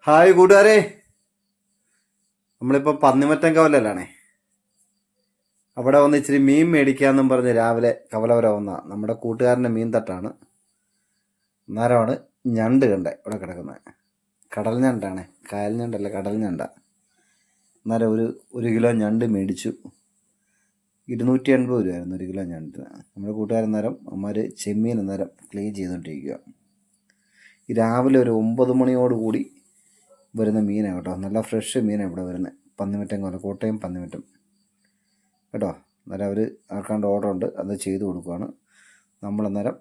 Hi കൂട്ടുകാരെ, നമ്മളിപ്പോൾ പന്നിമറ്റംകവലല്ലാണേ. അവിടെ വന്ന് ഇച്ചിരി മീൻ മേടിക്കാമെന്നും പറഞ്ഞ് രാവിലെ കവലവര വന്ന നമ്മുടെ കൂട്ടുകാരൻ്റെ മീൻ തട്ടാണ്. അന്നേരമാണ് ഞണ്ട് കണ്ടേ ഇവിടെ കിടക്കുന്നത്. കടൽ ഞണ്ടാണേ, കായൽ ഞണ്ടല്ല, കടൽ ഞണ്ട. അന്നേരം ഒരു കിലോ ഞണ്ട് മേടിച്ചു. 280 രൂപയായിരുന്നു ഒരു കിലോ ഞണ്ട്. നമ്മുടെ കൂട്ടുകാരൻ നേരം അമ്മമാർ ചെമ്മീൻ അന്നേരം ക്ലീൻ ചെയ്തുകൊണ്ടിരിക്കുക. രാവിലെ ഒരു 9 മണിയോടുകൂടി വരുന്ന മീനാണ് കേട്ടോ. നല്ല ഫ്രഷ് മീനാണ് ഇവിടെ വരുന്നത്. പന്നിമറ്റം പോലെ, കോട്ടയം പന്നിമറ്റം കേട്ടോ. അന്നേരം അവർ ആർക്കാണ്ട് ഓർഡർ ഉണ്ട്, അത് ചെയ്ത് കൊടുക്കുകയാണ്. നമ്മളന്നേരം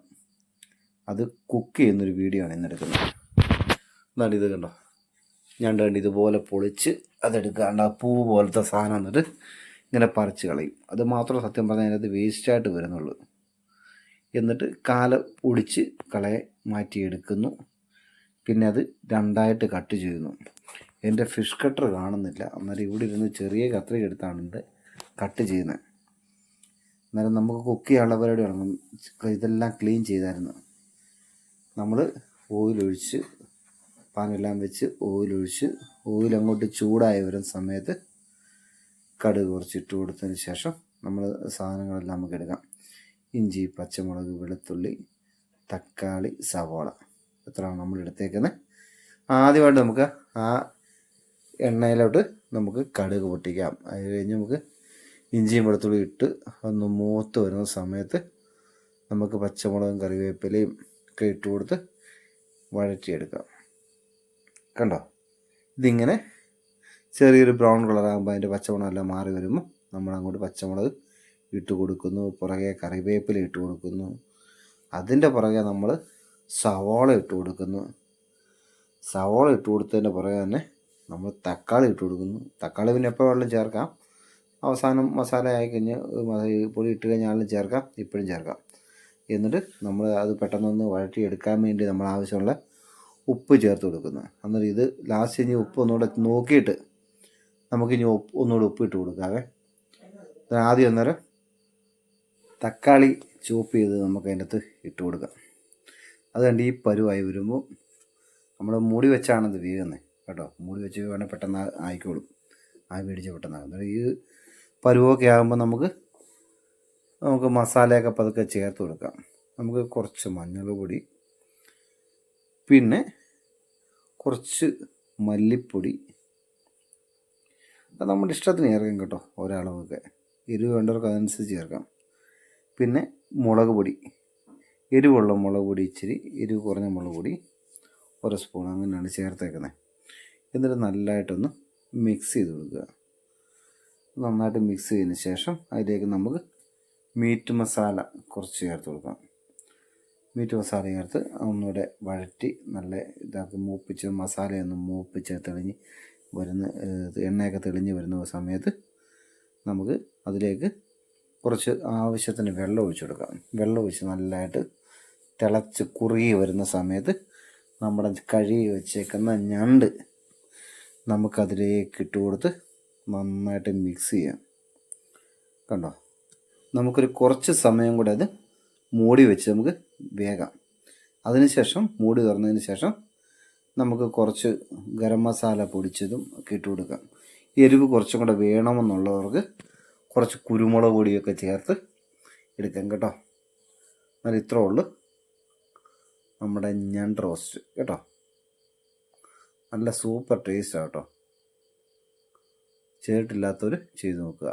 അത് കുക്ക് ചെയ്യുന്നൊരു വീഡിയോ ആണ് ഇന്നെടുക്കുന്നത്. എന്നാലും ഇത് കണ്ടോ, ഞണ്ട് കണ്ട് ഇതുപോലെ പൊളിച്ച് അതെടുക്കാണ്ട് ആ പൂ പോലത്തെ സാധനം എന്നിട്ട് ഇങ്ങനെ പറിച്ച് കളയും. അത് മാത്രം സത്യം പറഞ്ഞാൽ അതിനകത്ത് വേസ്റ്റായിട്ട് വരുന്നുള്ളൂ. എന്നിട്ട് കാല ഒടിച്ച് കളയെ മാറ്റിയെടുക്കുന്നു. പിന്നെ അത് രണ്ടായിട്ട് കട്ട് ചെയ്യുന്നു. എൻ്റെ ഫിഷ് കട്ടർ കാണുന്നില്ല, അന്നേരം ഇവിടെ ഇരുന്ന് ചെറിയ കത്രിക എടുത്താണ് ഇത് കട്ട് ചെയ്യുന്നത്. അന്നേരം നമുക്ക് കുക്ക് ചെയ്യാനുള്ള പരിപാടി തുടങ്ങും. ഇതെല്ലാം ക്ലീൻ ചെയ്തായിരുന്നു. നമ്മൾ ഓയിലൊഴിച്ച്, പാനെല്ലാം വെച്ച് ഓയിലൊഴിച്ച്, ഓയിൽ അങ്ങോട്ട് ചൂടായി വരുന്ന സമയത്ത് കടുക് കുറച്ചിട്ട് കൊടുത്തതിന് ശേഷം നമ്മൾ സാധനങ്ങളെല്ലാം നമുക്ക് എടുക്കാം. ഇഞ്ചി, പച്ചമുളക്, വെളുത്തുള്ളി, തക്കാളി, സവാള, എത്രയാണ് നമ്മൾ എടുത്തേക്കുന്നത്. ആദ്യമായിട്ട് നമുക്ക് ആ എണ്ണയിലോട്ട് നമുക്ക് കടുക് പൊട്ടിക്കാം. അത് കഴിഞ്ഞ് നമുക്ക് ഇഞ്ചിയും വെളുത്തുള്ളി ഇട്ട് ഒന്ന് മൂത്ത് വരുന്ന സമയത്ത് നമുക്ക് പച്ചമുളകും കറിവേപ്പിലയും ഒക്കെ ഇട്ട് കൊടുത്ത് വഴറ്റിയെടുക്കാം. കണ്ടോ, ഇതിങ്ങനെ ചെറിയൊരു ബ്രൗൺ കളറാകുമ്പോൾ അതിൻ്റെ പച്ചമുളകെല്ലാം മാറി വരുമ്പോൾ നമ്മളങ്ങോട്ട് പച്ചമുളക് ഇട്ട് കൊടുക്കുന്നു. പുറകെ കറിവേപ്പില ഇട്ട് കൊടുക്കുന്നു. അതിൻ്റെ പുറകെ നമ്മൾ സവാള ഇട്ട് കൊടുക്കുന്നു. സവാള ഇട്ട് കൊടുത്തതിൻ്റെ പുറകെ തന്നെ നമ്മൾ തക്കാളി ഇട്ട് കൊടുക്കുന്നു. തക്കാളി പിന്നെ എപ്പോൾ വെള്ളം ചേർക്കാം, അവസാനം മസാല ആയിക്കഴിഞ്ഞ് പൊടി ഇട്ട് കഴിഞ്ഞാലും ചേർക്കാം, ഇപ്പോഴും ചേർക്കാം. എന്നിട്ട് നമ്മൾ അത് പെട്ടെന്നൊന്ന് വഴറ്റിയെടുക്കാൻ വേണ്ടി നമ്മൾ ആവശ്യമുള്ള ഉപ്പ് ചേർത്ത് കൊടുക്കുന്നു. അന്നേരം ഇത് ലാസ്റ്റ് ഇനി ഉപ്പ് ഒന്നുകൂടെ നോക്കിയിട്ട് നമുക്കിനി ഒന്നുകൂടെ ഉപ്പ് ഇട്ട് കൊടുക്കാവേ. ആദ്യം അന്നേരം തക്കാളി ചോപ്പ് ചെയ്ത് നമുക്ക് അതിൻ്റെ അകത്ത് ഇട്ട് കൊടുക്കാം. അത് കണ്ട് ഈ പരുവായി വരുമ്പോൾ നമ്മൾ മൂടി വെച്ചാണത് വേകുന്നത് കേട്ടോ. മൂടി വെച്ച് വേണേൽ പെട്ടെന്ന് ആയിക്കോളും, പിടിച്ച് പെട്ടെന്നാകും. ഈ പരുവൊക്കെ ആകുമ്പോൾ നമുക്ക് മസാലയൊക്കെ പതുക്കെ ചേർത്ത് കൊടുക്കാം. നമുക്ക് കുറച്ച് മഞ്ഞൾ പൊടി, പിന്നെ കുറച്ച് മല്ലിപ്പൊടി, അത് നമ്മുടെ ഇഷ്ടത്തിന് ചേർക്കാം കേട്ടോ. ഒരളവൊക്കെ എരിവ് വേണ്ടവർക്ക് അതനുസരിച്ച് ചേർക്കാം. പിന്നെ മുളക് പൊടി, എരിവുള്ള മുളക് പൊടി ഇച്ചിരി, എരിവ് കുറഞ്ഞ മുളക് പൊടി 1 സ്പൂൺ, അങ്ങനെയാണ് ചേർത്തേക്കുന്നത്. എന്നിട്ട് നല്ലതായിട്ടൊന്ന് മിക്സ് ചെയ്ത് കൊടുക്കുക. നന്നായിട്ട് മിക്സ് ചെയ്തതിന് ശേഷം അതിലേക്ക് നമുക്ക് മീറ്റ് മസാല കുറച്ച് ചേർത്ത് കൊടുക്കാം. മീറ്റ് മസാല ചേർത്ത് ഒന്നുകൂടെ വഴറ്റി നല്ല ഇതാക്കി മൂപ്പിച്ച്, മസാലയൊന്ന് മൂപ്പിച്ച് തെളിഞ്ഞ് വരുന്ന എണ്ണയൊക്കെ തെളിഞ്ഞ് വരുന്ന സമയത്ത് നമുക്ക് അതിലേക്ക് കുറച്ച് ആവശ്യത്തിന് വെള്ളം ഒഴിച്ചു കൊടുക്കാം. വെള്ളം ഒഴിച്ച് നല്ലതായിട്ട് തിളച്ച് കുറുകി വരുന്ന സമയത്ത് നമ്മുടെ കഴുകി വെച്ചേക്കുന്ന ഞണ്ട് നമുക്കതിലേക്ക് ഇട്ട് കൊടുത്ത് നന്നായിട്ട് മിക്സ് ചെയ്യാം. കണ്ടോ, നമുക്കൊരു കുറച്ച് സമയം കൂടെ അത് മൂടി വെച്ച് നമുക്ക് വേഗം. അതിനുശേഷം മൂടി തുറന്നതിന് ശേഷം നമുക്ക് കുറച്ച് ഗരം മസാല പൊടിച്ചതും ഒക്കെ ഇട്ട് കൊടുക്കാം. എരിവ് കുറച്ചും കൂടെ വേണമെന്നുള്ളവർക്ക് കുറച്ച് കുരുമുളക് പൊടിയൊക്കെ ചേർത്ത് എടുക്കാം കേട്ടോ. എന്നാൽ ഇത്രേ ഉള്ളൂ നമ്മുടെ ഞണ്ട് റോസ്റ്റ് കേട്ടോ. നല്ല സൂപ്പർ ടേസ്റ്റാണ് കേട്ടോ. ചെയ്തിട്ടില്ലാത്തവർ ചെയ്ത് നോക്കുക.